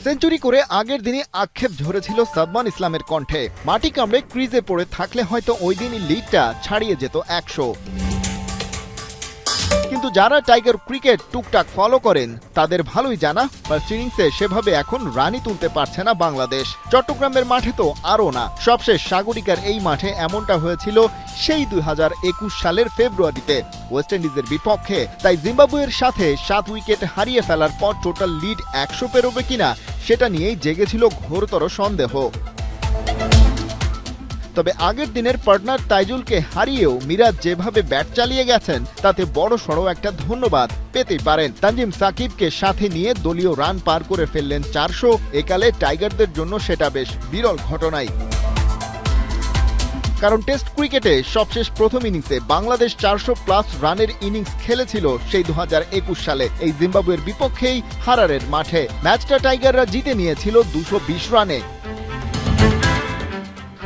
Century করে আগের দিনই আক্ষেপ ঝরেছিল সাদমান ইসলামের কণ্ঠে। মাটি কামড়ে ক্রিজে পড়ে থাকলে হয়তো ওই দিনই লিডটা ছাড়িয়ে যেত 100। কিন্তু যারা টাইগার ক্রিকেট টুকটাক ফলো করেন তাদের ভালোই জানা, ফার্স্ট ইনিংসে সেভাবে এখন রানই তুলতে পারছে না বাংলাদেশ। চট্টগ্রামের মাঠে তো আরও না। সবশেষ সাগরিকার এই মাঠে এমনটা হয়েছিল সেই 2021 সালের ফেব্রুয়ারিতে ওয়েস্ট ইন্ডিজের বিপক্ষে। তাই জিম্বাবুয়ের সাথে 7 উইকেট হারিয়ে ফেলার পর টোটাল লিড 100 পেরোবে কিনা সেটা নিয়েই জেগেছিল ঘোরতর সন্দেহ। তবে আগের দিনের পার্টনার তাইজুলকে হারিয়েও মিরাজ যেভাবে ব্যাট চালিয়ে গেছেন তাতে বড় সড়ো একটা ধন্যবাদ পেতেই পারেন। তানজিম সাকিবকে সাথে নিয়ে দলীয় রান পার করে ফেললেন 400। একালে টাইগারদের জন্য সেটা বেশ বিরল ঘটনাই। কারণ টেস্ট ক্রিকেটে সবশেষ প্রথম ইনিংসে বাংলাদেশ 400+ রানের ইনিংস খেলেছিল সেই 2021 সালে এই জিম্বাবুয়ের বিপক্ষেই হারারের মাঠে। ম্যাচটা টাইগাররা জিতে নিয়েছিল 220 রানে।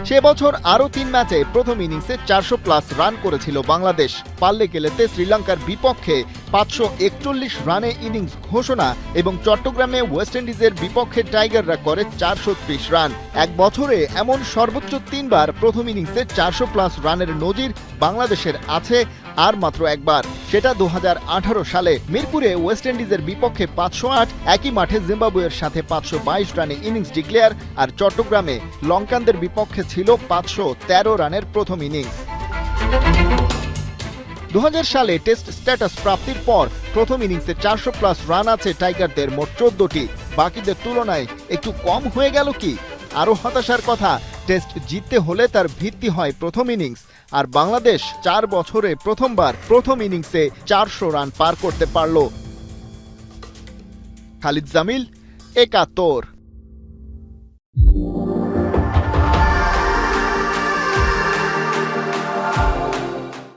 সে বছর আরও 3 ম্যাচে প্রথম ইনিংসে 400+ রান করেছিল বাংলাদেশ। পাল্লে কেলেতে শ্রীলঙ্কার বিপক্ষে 541 রানে ইনিংস ঘোষণা এবং চট্টগ্রামে ওয়েস্ট ইন্ডিজের বিপক্ষে টাইগাররা করে 430 রান। এক বছরে এমন সর্বোচ্চ 3 বার প্রথম ইনিংসে 400+ রানের নজির বাংলাদেশের আছে, আর মাত্র একবার, সেটা 2018 সালে মিরপুরে ওয়েস্ট ইন্ডিজের বিপক্ষে 508, একই মাঠে জিম্বাবুয়ের সাথে 522 রানে ইনিংস ডিক্লেয়ার, আর চট্টগ্রামে লঙ্কানদের বিপক্ষে ছিল 513 রানের প্রথম ইনিংস। 2000 সালে টেস্ট স্ট্যাটাস প্রাপ্তির পর প্রথম ইনিংসে 400+ রান আছে টাইগারদের মোট 14টি। বাকিদের তুলনায় একটু কম হয়ে গেল কি? আরও হতাশার কথা, টেস্ট জিততে হলে তার ভিত্তি হয় প্রথম ইনিংস, আর বাংলাদেশ 4 বছরে প্রথমবার প্রথম ইনিংসে 400 রান পার করতে পারল। খালিদ জামিল, 71।